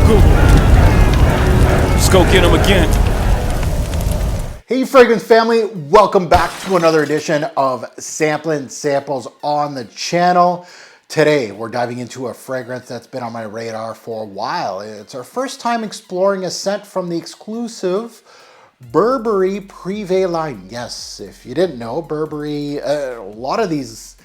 Google. Let's go get them again. Hey fragrance family, welcome back to another edition of Samplin Samples on the channel. Today we're diving into a fragrance that's been on my radar for a while. It's our first time exploring a scent from the exclusive Burberry Privé line. Yes, if you didn't know, Burberry, a lot of these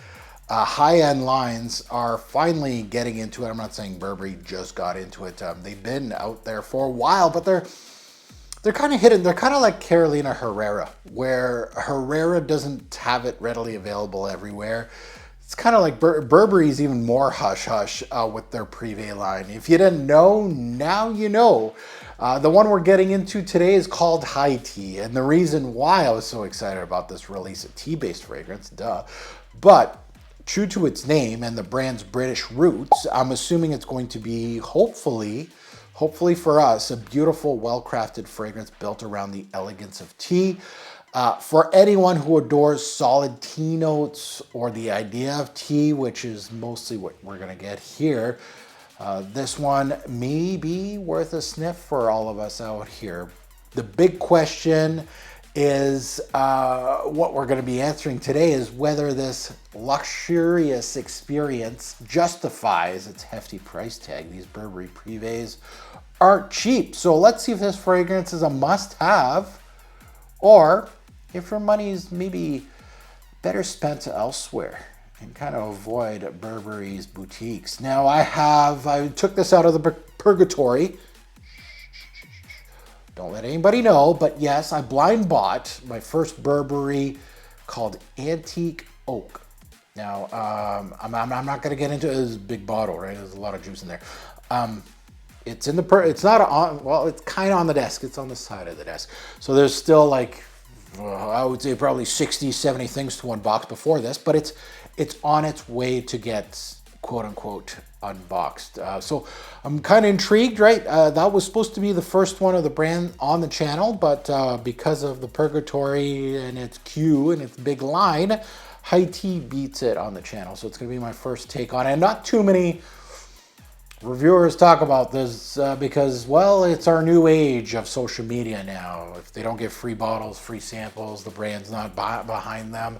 high-end lines are finally getting into it. I'm not saying Burberry just got into it. They've been out there for a while, but they're kind of hidden. They're kind of like Carolina Herrera, where Herrera doesn't have it readily available everywhere. It's kind of like Burberry's even more hush-hush with their Privé line. If you didn't know, now you know. The one we're getting into today is called High Tea, and the reason why I was so excited about this release, a tea-based fragrance, duh, but true to its name and the brand's British roots, I'm assuming it's going to be, hopefully for us, a beautiful, well-crafted fragrance built around the elegance of tea. For anyone who adores solid tea notes or the idea of tea, which is mostly what we're gonna get here, this one may be worth a sniff for all of us out here. The big question is, what we're going to be answering today is whether this luxurious experience justifies its hefty price tag. These Burberry Privés aren't cheap. So let's see if this fragrance is a must-have, or if your money is maybe better spent elsewhere and kind of avoid Burberry's boutiques. Now I took this out of the purgatory. Don't let anybody know, but yes, I blind bought my first Burberry called Antique Oak. Now, I'm not going to get into it. It's a big bottle, right? There's a lot of juice in there. It's in the it's not on, well, it's kind of on the desk. It's on the side of the desk. So there's still like, I would say probably 60, 70 things to unbox before this, but it's on its way to get quote unquote unboxed. So I'm kind of intrigued, right? That was supposed to be the first one of the brand on the channel, but because of the purgatory and its queue and its big line, High Tea beats it on the channel. So it's gonna be my first take on it. And not too many reviewers talk about this because, well, it's our new age of social media now. If they don't get free bottles, free samples, the brand's not behind them,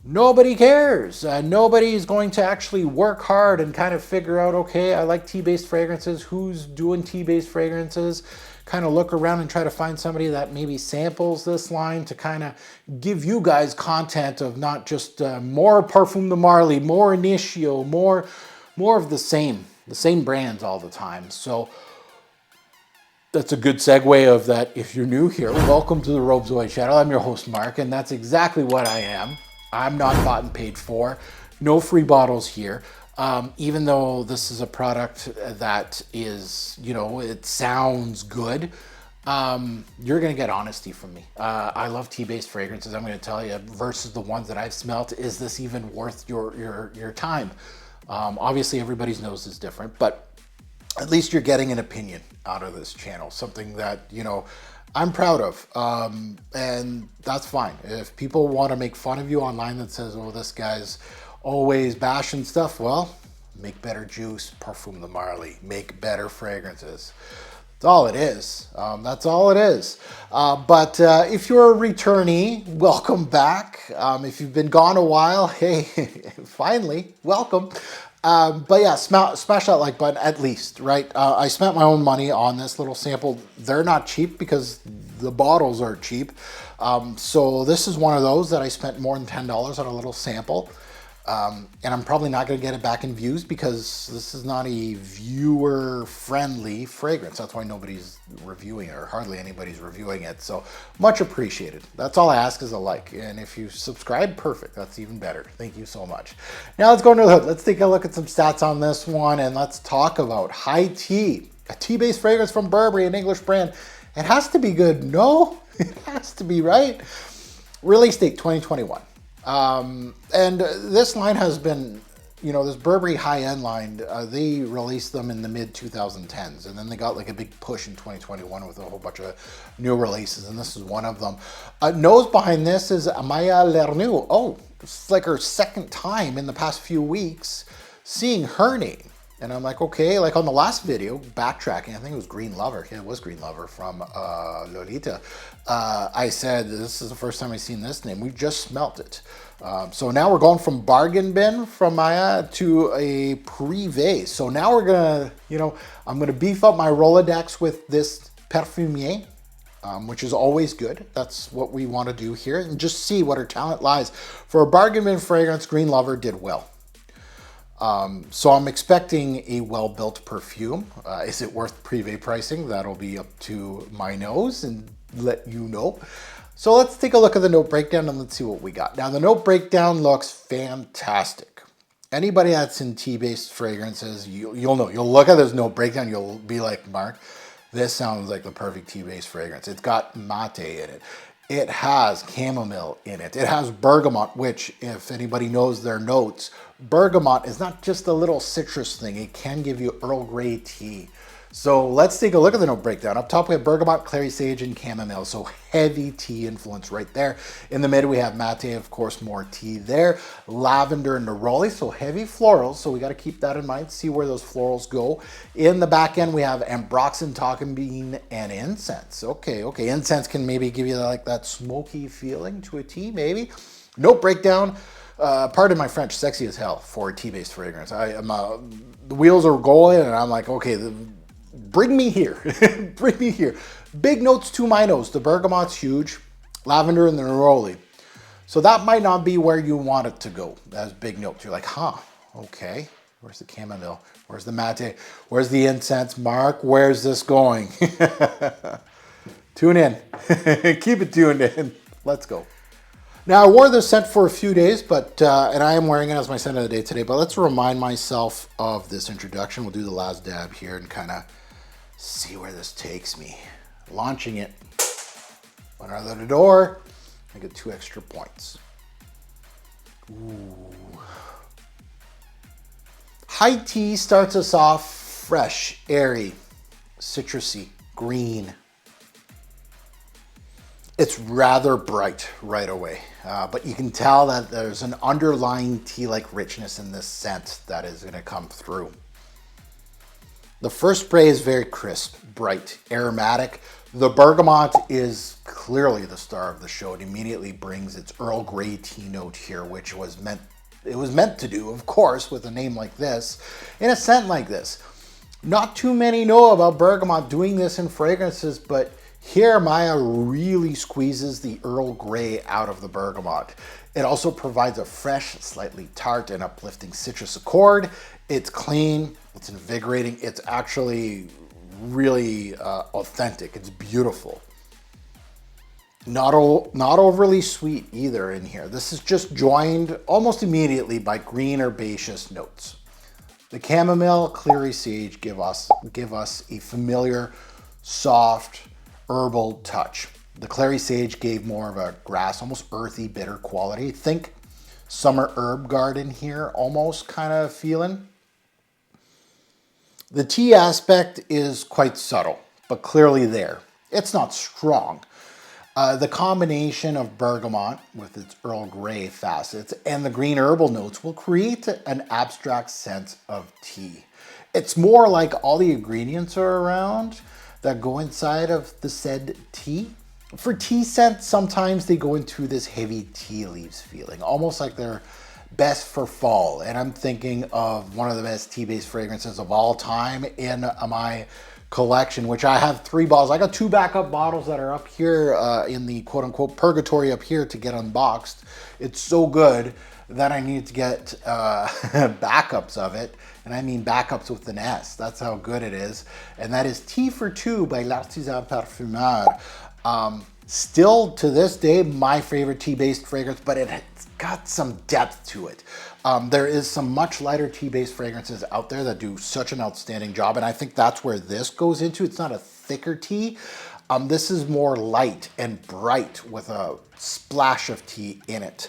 nobody cares. Nobody's going to actually work hard and kind of figure out, okay, I like tea-based fragrances. Who's doing tea-based fragrances? Kind of look around and try to find somebody that maybe samples this line to kind of give you guys content of not just more Parfum de Marly, more Initio, more of the same brands all the time. So that's a good segue of that. If you're new here, welcome to the Robezoid channel. I'm your host, Mark, and that's exactly what I am. I'm not bought and paid for. No free bottles here. Even though this is a product that is, you know, it sounds good, you're going to get honesty from me. I love tea-based fragrances. I'm going to tell you, versus the ones that I've smelt, is this even worth your time? Obviously, everybody's nose is different, but at least you're getting an opinion out of this channel, something that, you know, I'm proud of, and that's fine. If people want to make fun of you online that says, oh, this guy's always bashing stuff, well, make better juice, Parfum de Marly, make better fragrances. That's all it is. That's all it is. But if you're a returnee, welcome back. If you've been gone a while, hey, finally, welcome. But yeah, smash that like button at least, right? I spent my own money on this little sample. They're not cheap because the bottles are cheap. So this is one of those that I spent more than $10 on a little sample. And I'm probably not going to get it back in views because this is not a viewer-friendly fragrance. That's why nobody's reviewing it, or hardly anybody's reviewing it. So much appreciated. That's all I ask is a like. And if you subscribe, perfect. That's even better. Thank you so much. Now let's go into the hood. Let's take a look at some stats on this one, and let's talk about High Tea, a tea-based fragrance from Burberry, an English brand. It has to be good. No, it has to be, right? Release date 2021. And this line has been, you know, this Burberry high-end line, they released them in the mid-2010s, and then they got like a big push in 2021 with a whole bunch of new releases, and this is one of them. Nose behind this is Maya Lernoux. Oh, it's like her second time in the past few weeks seeing her name And I'm like, okay, like on the last video, backtracking, I think it was Green Lover. Yeah, it was Green Lover from Lolita. I said, this is the first time I've seen this name. We just smelt it. So now we're going from bargain bin from Maya to a Privé. So now we're gonna, I'm gonna beef up my Rolodex with this Perfume, which is always good. That's what we want to do here, and just see what her talent lies. For a bargain bin fragrance, Green Lover did well. So I'm expecting a well-built perfume. Is it worth Privé pricing? That'll be up to my nose and let you know. So let's take a look at the note breakdown and let's see what we got. Now the note breakdown looks fantastic. Anybody that's in tea-based fragrances, you'll know. You'll look at this note breakdown, you'll be like, Mark, this sounds like the perfect tea-based fragrance. It's got mate in it. It has chamomile in it. It has bergamot, which, if anybody knows their notes, bergamot is not just a little citrus thing. It can give you Earl Grey tea. So let's take a look at the note breakdown. Up top we have bergamot, clary sage, and chamomile. So heavy tea influence right there. In the mid we have mate, of course, more tea there. Lavender and neroli, so heavy florals. So we got to keep that in mind, see where those florals go. In the back end we have ambroxan, tonka bean, and incense. Okay, incense can maybe give you like that smoky feeling to a tea, maybe. Note breakdown. Pardon my French, sexy as hell for a tea-based fragrance. The wheels are going and I'm like, okay, bring me here. Bring me here. Big notes to my nose. The bergamot's huge. Lavender and the neroli. So that might not be where you want it to go. That's big notes. You're like, huh, okay. Where's the chamomile? Where's the mate? Where's the incense? Mark, where's this going? Tune in. Keep it tuned in. Let's go. Now, I wore this scent for a few days, but and I am wearing it as my scent of the day today, but let's remind myself of this introduction. We'll do the last dab here and kind of see where this takes me. Launching it. Went out of the door. I get 2 extra points. Ooh. High tea starts us off fresh, airy, citrusy, green. It's rather bright right away, but you can tell that there's an underlying tea-like richness in this scent that is going to come through. The first spray is very crisp, bright, aromatic. The bergamot is clearly the star of the show. It immediately brings its Earl Grey tea note here, which was meant to do, of course, with a name like this, in a scent like this. Not too many know about bergamot doing this in fragrances, but here, Maya really squeezes the Earl Grey out of the bergamot. It also provides a fresh, slightly tart and uplifting citrus accord. It's clean, it's invigorating, it's actually really authentic, it's beautiful. Not overly sweet either in here. This is just joined almost immediately by green herbaceous notes. The chamomile, clary sage give us a familiar, soft, herbal touch. The clary sage gave more of a grass, almost earthy, bitter quality. Think summer herb garden here, almost kind of feeling. The tea aspect is quite subtle, but clearly there. It's not strong. The combination of bergamot with its Earl Grey facets and the green herbal notes will create an abstract sense of tea. It's more like all the ingredients are around that go inside of the said tea. For tea scents, sometimes they go into this heavy tea leaves feeling, almost like they're best for fall. And I'm thinking of one of the best tea-based fragrances of all time in my collection, which I have 3 bottles. I got 2 backup bottles that are up here in the quote-unquote purgatory up here to get unboxed. It's so good that I need to get backups of it. And I mean backups with an S. That's how good it is. And that is Tea for Two by L'Artisan Parfumeur. Still to this day, my favorite tea-based fragrance, but it's got some depth to it. There is some much lighter tea-based fragrances out there that do such an outstanding job. And I think that's where this goes into. It's not a thicker tea. This is more light and bright with a splash of tea in it.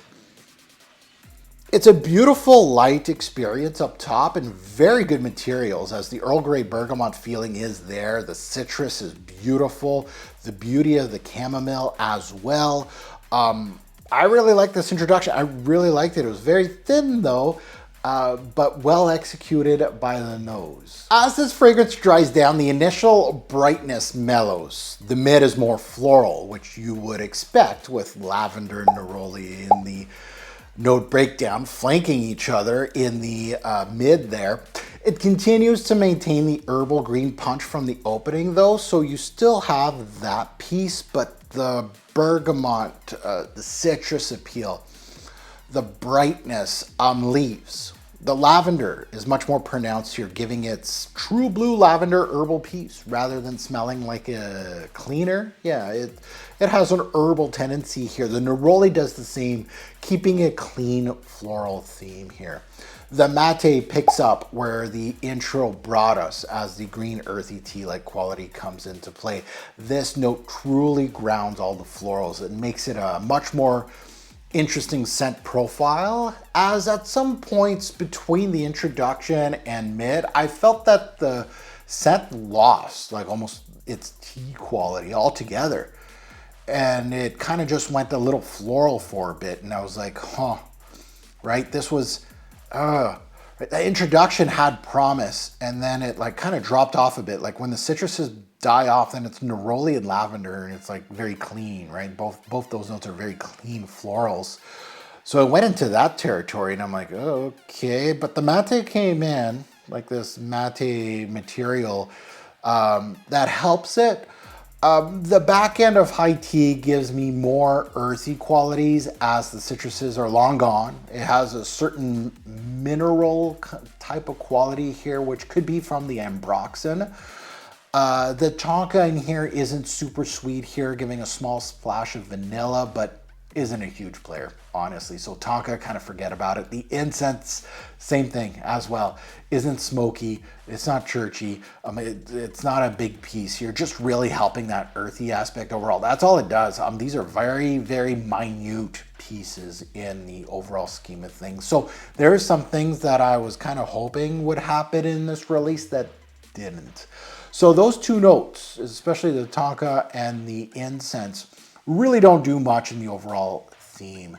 It's a beautiful light experience up top and very good materials, as the Earl Grey bergamot feeling is there. The citrus is beautiful. The beauty of the chamomile as well. I really like this introduction. I really liked it. It was very thin though. but well executed by the nose. As this fragrance dries down, the initial brightness mellows. The mid is more floral, which you would expect with lavender and neroli in the note breakdown, flanking each other in the mid there. It continues to maintain the herbal green punch from the opening though, so you still have that piece, but the bergamot, the citrus appeal, the brightness leaves. The lavender is much more pronounced here, giving its true blue lavender herbal piece rather than smelling like a cleaner. Yeah, it has an herbal tendency here. The neroli does the same, keeping a clean floral theme here. The mate picks up where the intro brought us as the green earthy tea-like quality comes into play. This note truly grounds all the florals. It makes it a much more interesting scent profile, as at some points between the introduction and mid, I felt that the scent lost like almost its tea quality altogether. And it kind of just went a little floral for a bit. And I was like, huh, right? This was, the introduction had promise, and then it like kind of dropped off a bit. Like when the citruses die off, then it's neroli and lavender, and it's like very clean, right? Both those notes are very clean florals. So I went into that territory, and I'm like, oh, okay. But the mate came in, like this mate material, that helps it. The back end of high tea gives me more earthy qualities as the citruses are long gone. It has a certain mineral type of quality here, which could be from the ambroxan. The tonka in here isn't super sweet here, giving a small splash of vanilla, but isn't a huge player, honestly. So tonka, kind of forget about it. The incense, same thing as well. Isn't smoky, it's not churchy, it's not a big piece here, just really helping that earthy aspect overall. That's all it does. These are very, very minute pieces in the overall scheme of things. So there are some things that I was kind of hoping would happen in this release that didn't. So those two notes, especially the tonka and the incense, really don't do much in the overall theme.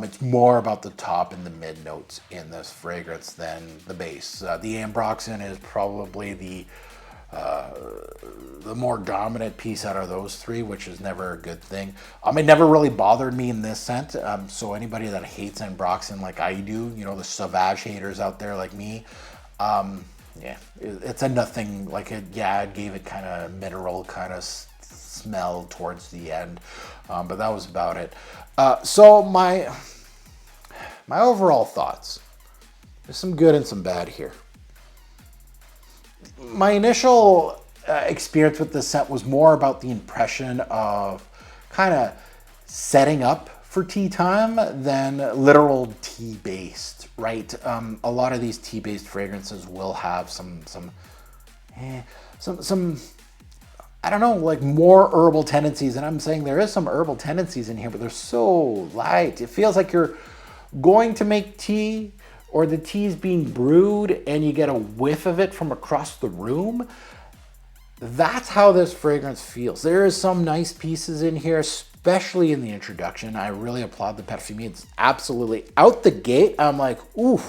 It's more about the top and the mid notes in this fragrance than the base. The ambroxan is probably the more dominant piece out of those three, which is never a good thing. It never really bothered me in this scent. So anybody that hates ambroxan like I do, you know, the Sauvage haters out there like me, yeah, it's a nothing. Like it gave it kind of mineral kind of smell towards the end, but that was about it. So my overall thoughts, there's some good and some bad here. My initial experience with this scent was more about the impression of kind of setting up for tea time than literal tea based, right? A lot of these tea based fragrances will have some I don't know, like more herbal tendencies. And I'm saying there is some herbal tendencies in here, but they're so light. It feels like you're going to make tea, or the tea's being brewed and you get a whiff of it from across the room. That's how this fragrance feels. There is some nice pieces in here, especially in the introduction. I really applaud the Perfume. It's absolutely out the gate. I'm like, ooh,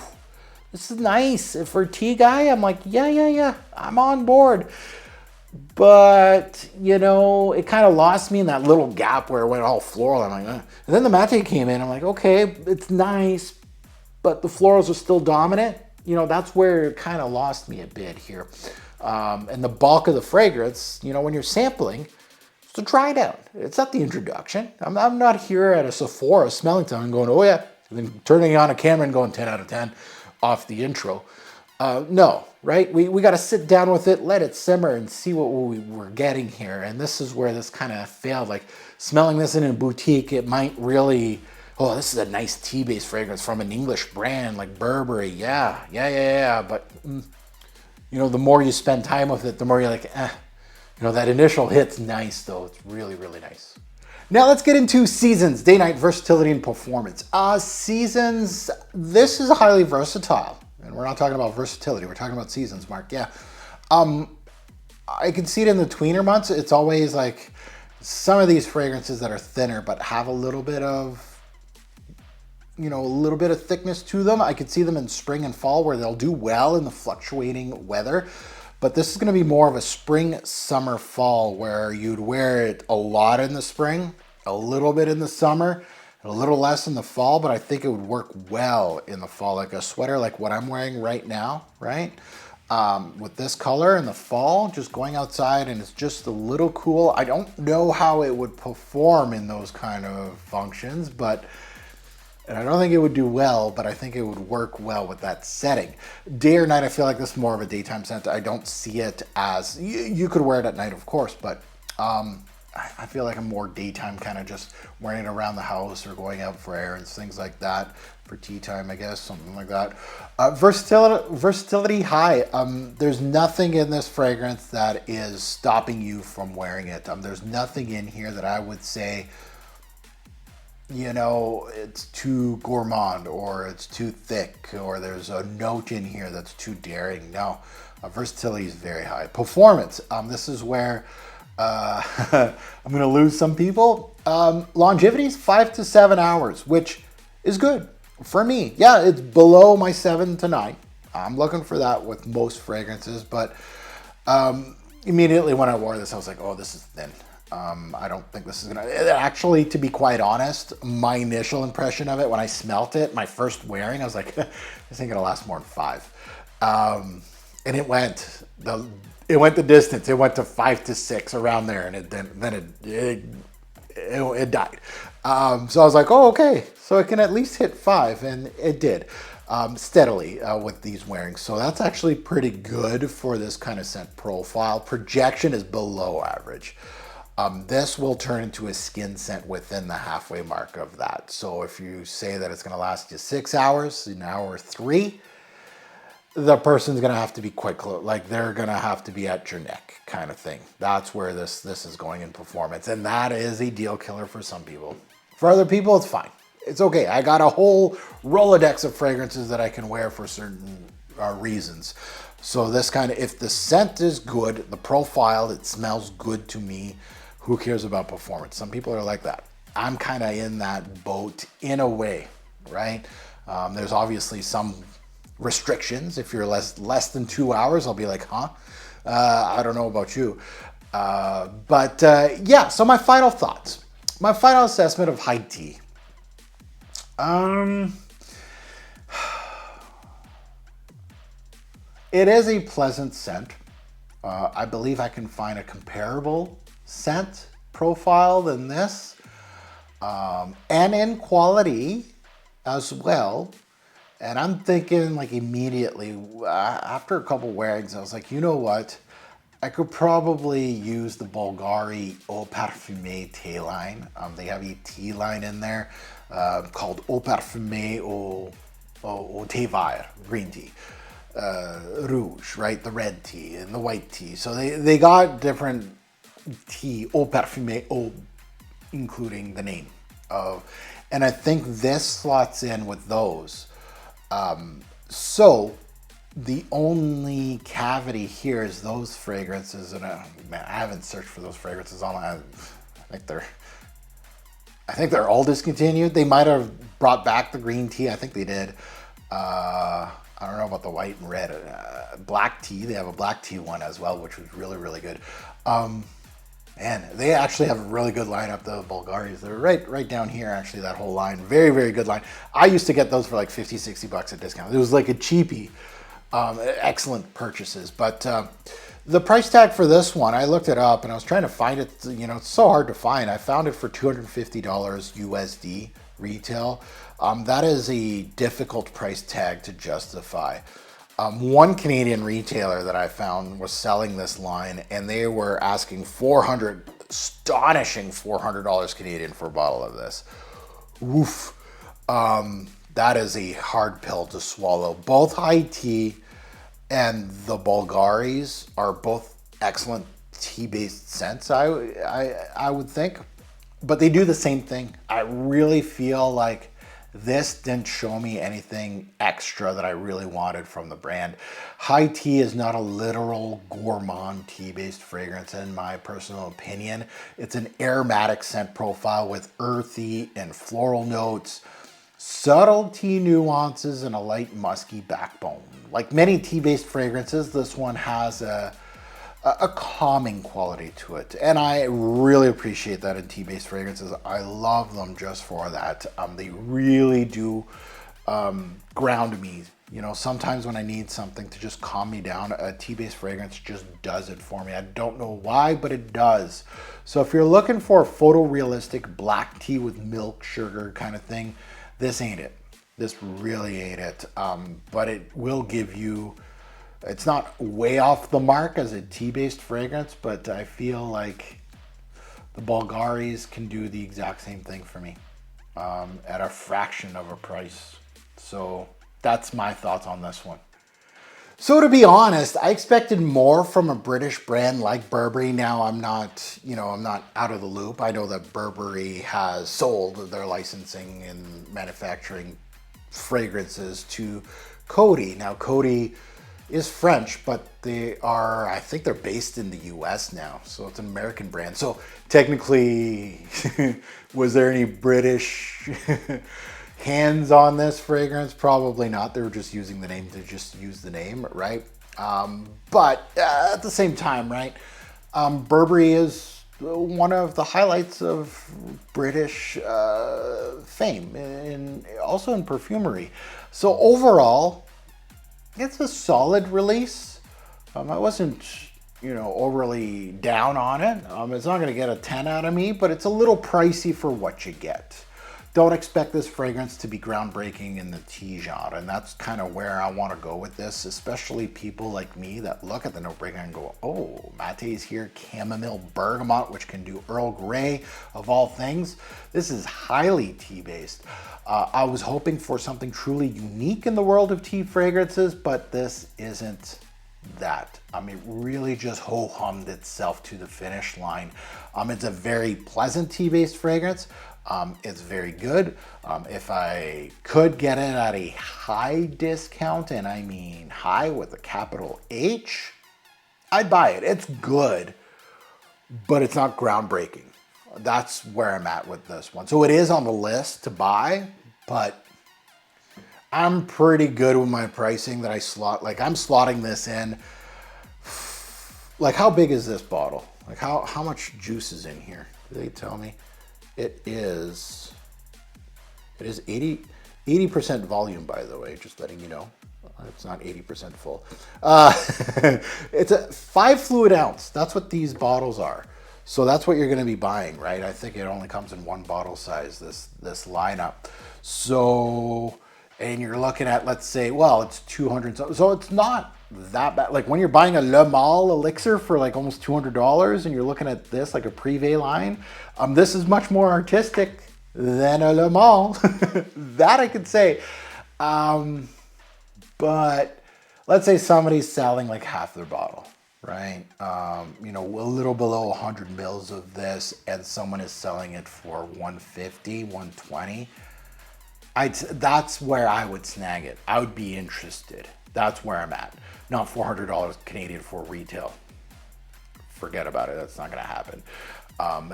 this is nice. For a tea guy, I'm like, yeah, I'm on board. But, you know, it kind of lost me in that little gap where it went all floral. I'm like, And then the mate came in. I'm like, okay, it's nice, but the florals are still dominant. You know, that's where it kind of lost me a bit here. And the bulk of the fragrance, you know, when you're sampling, it's to try it out. It's not the introduction. I'm not here at a Sephora smelling time and going, oh yeah, and then turning on a camera and going 10 out of 10 off the intro. No, right? We got to sit down with it, let it simmer, and see what we were getting here. And this is where this kind of failed. Like smelling this in a boutique, it might really, oh, this is a nice tea-based fragrance from an English brand like Burberry. Yeah. But, you know, the more you spend time with it, the more you're like, You know, that initial hit's nice though. It's really, really nice. Now let's get into Seasons, Day Night Versatility and Performance. Seasons, this is highly versatile. And we're not talking about versatility, we're talking about seasons, Mark. Yeah. I can see it in the tweener months. It's always like some of these fragrances that are thinner but have a little bit of you know, a little bit of thickness to them. I could see them in spring and fall where they'll do well in the fluctuating weather. But this is going to be more of a spring, summer, fall where you'd wear it a lot in the spring, a little bit in the summer, and a little less in the fall. But I think it would work well in the fall, like a sweater like what I'm wearing right now, right? With this color in the fall, just going outside and it's just a little cool. I don't know how it would perform in those kind of functions, and I don't think it would do well, but I think it would work well with that setting. Day or night, I feel like this is more of a daytime scent. I don't see it as, you could wear it at night, of course, but I feel like I'm more daytime, kind of just wearing it around the house or going out for errands, things like that. For tea time, I guess, something like that. Versatility high. There's nothing in this fragrance that is stopping you from wearing it. There's nothing in here that I would say, you know, it's too gourmand or it's too thick or there's a note in here that's too daring. No, versatility is very high. Performance. This is where I'm going to lose some people. Longevity is 5 to 7 hours, which is good for me. Yeah, it's below my 7 to 9. I'm looking for that with most fragrances, but immediately when I wore this, I was like, oh, this is thin. I don't think this is gonna, actually, to be quite honest, my initial impression of it when I smelt it, my first wearing, I was like, this ain't gonna last more than 5. And it went the distance. It went to 5 to 6 around there, and it died. So I was like, oh, okay, so it can at least hit 5, and it did steadily with these wearings. So that's actually pretty good for this kind of scent profile. Projection is below average. This will turn into a skin scent within the halfway mark of that. So if you say that it's going to last you 6 hours, an hour 3, the person's going to have to be quite close. Like they're going to have to be at your neck kind of thing. That's where this is going in performance. And that is a deal killer for some people. For other people, it's fine. It's okay. I got a whole Rolodex of fragrances that I can wear for certain reasons. So this kind of, if the scent is good, the profile, it smells good to me, who cares about performance? Some people are like that. I'm kind of in that boat in a way, right? There's obviously some restrictions. If you're less than 2 hours, I'll be like, huh? I don't know about you. Yeah, so my final thoughts. My final assessment of high tea. It is a pleasant scent. I believe I can find a comparable scent profile than this, and in quality as well. And I'm thinking like immediately after a couple wearings, I was like, you know what? I could probably use the Bulgari Eau Parfumée tea line. They have a tea line in there called Eau Parfumée Au Thé Vert, green tea. Rouge, right? The red tea and the white tea. So they got different tea, Eau Parfumée, Eau, including the name of, and I think this slots in with those. So the only cavity here is those fragrances, and man, I haven't searched for those fragrances online. I think they're all discontinued. They might have brought back the green tea. I think they did. I don't know about the white and red. Black tea, they have a black tea one as well, which was really, really good. Man, they actually have a really good lineup, the Bulgaris. They're right down here, actually, that whole line. Very, very good line. I used to get those for like 50, 60 bucks at discount. It was like a cheapie. Excellent purchases. But the price tag for this one, I looked it up and I was trying to find it. You know, it's so hard to find. I found it for $250 USD retail. That is a difficult price tag to justify. One Canadian retailer that I found was selling this line, and they were asking astonishing $400 Canadian for a bottle of this. Woof. That is a hard pill to swallow. Both high tea and the Bulgaris are both excellent tea-based scents, I would think, but they do the same thing. I really feel like this didn't show me anything extra that I really wanted from the brand. High tea is not a literal gourmand tea-based fragrance in my personal opinion. It's an aromatic scent profile with earthy and floral notes. Subtle tea nuances and a light musky backbone. Like many tea-based fragrances, this one has a calming quality to it. And I really appreciate that in tea-based fragrances. I love them just for that. They really do ground me. You know, sometimes when I need something to just calm me down, a tea-based fragrance just does it for me. I don't know why, but it does. So if you're looking for a photorealistic black tea with milk, sugar kind of thing, this ain't it. This really ain't it. But it will give you, it's not way off the mark as a tea-based fragrance, but I feel like the Bulgaris can do the exact same thing for me at a fraction of a price. So that's my thoughts on this one. So to be honest, I expected more from a British brand like Burberry. Now I'm not, I'm not out of the loop. I know that Burberry has sold their licensing and manufacturing fragrances to Coty. Now Coty is French, but I think they're based in the US now. So it's an American brand. So technically, was there any British hands on this fragrance? Probably not. They were just using the name to just use the name, right? But at the same time, right? Burberry is one of the highlights of British fame, and also in perfumery. So overall, it's a solid release. I wasn't, overly down on it. It's not going to get a 10 out of me, but it's a little pricey for what you get. Don't expect this fragrance to be groundbreaking in the tea genre, and that's kind of where I want to go with this, especially people like me that look at the no-brainer and go, oh, Mate's here, chamomile bergamot, which can do Earl Grey of all things. This is highly tea-based. I was hoping for something truly unique in the world of tea fragrances, but this isn't that. It really just ho-hummed itself to the finish line. It's a very pleasant tea-based fragrance. It's very good. If I could get it at a high discount, and I mean high with a capital H, I'd buy it. It's good, but it's not groundbreaking. That's where I'm at with this one. So it is on the list to buy, but I'm pretty good with my pricing that I slot. Like I'm slotting this in. Like how big is this bottle? Like how much juice is in here? Do they tell me? It is 80% volume, by the way, just letting you know. It's not 80% full. It's a 5 fluid ounce. That's what these bottles are. So that's what you're going to be buying, right? I think it only comes in one bottle size, this lineup. So, and you're looking at, let's say, well, it's 200. So it's not that bad. Like when you're buying a Le Mal elixir for like almost $200 and you're looking at this, like a Privé line, this is much more artistic than a Le Mal. That I could say. But let's say somebody's selling like half their bottle, right? A little below 100 mils of this, and someone is selling it for 150, 120. That's where I would snag it. I would be interested. That's where I'm at. Not $400 Canadian for retail. Forget about it. That's not going to happen.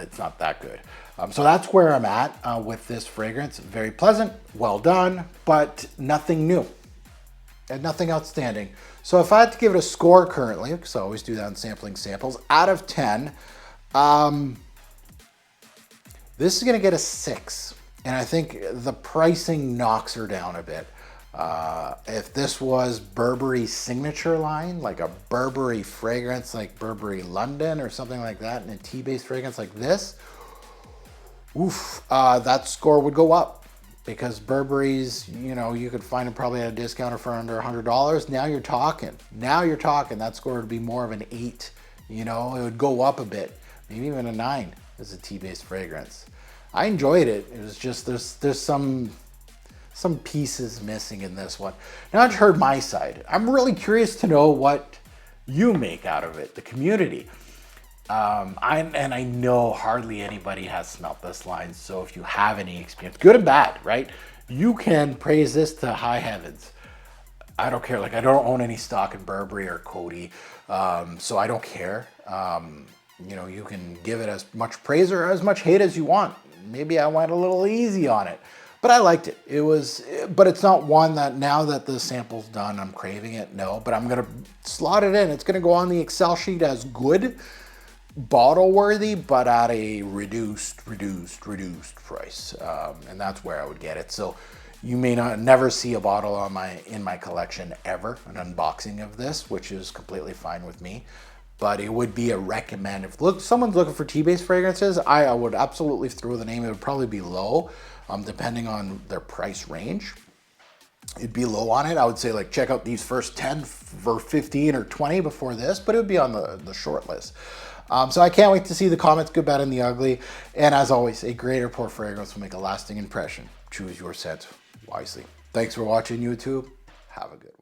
It's not that good. So that's where I'm at with this fragrance. Very pleasant, well done, but nothing new and nothing outstanding. So if I had to give it a score currently, because I always do that in sampling samples, out of 10, this is going to get a 6. And I think the pricing knocks her down a bit. If this was Burberry's signature line, like a Burberry fragrance like Burberry London or something like that, and a tea-based fragrance like this, that score would go up. Because Burberry's, you could find it probably at a discounter for under $100. Now you're talking. That score would be more of an 8. It would go up a bit. Maybe even a 9 as a tea-based fragrance. I enjoyed it. It was just, there's some pieces missing in this one. Now I've heard my side. I'm really curious to know what you make out of it, the community. I know hardly anybody has smelt this line, so if you have any experience, good and bad, right? You can praise this to high heavens. I don't care. Like I don't own any stock in Burberry or Coty, so I don't care. You can give it as much praise or as much hate as you want. Maybe I went a little easy on it, But I liked it. It was, but it's not one that now that the sample's done, I'm craving it. No, but I'm gonna slot it in. It's gonna go on the Excel sheet as good, bottle worthy, but at a reduced price. And that's where I would get it. So you may never see a bottle on in my collection ever, an unboxing of this, which is completely fine with me. But it would be a recommend. If someone's looking for tea-based fragrances, I would absolutely throw the name. It would probably be low, depending on their price range. It'd be low on it. I would say like check out these first 10 for 15 or 20 before this, but it would be on the short list. So I can't wait to see the comments, good, bad, and the ugly. And as always, a great or poor fragrance will make a lasting impression. Choose your scent wisely. Thanks for watching, YouTube. Have a good one.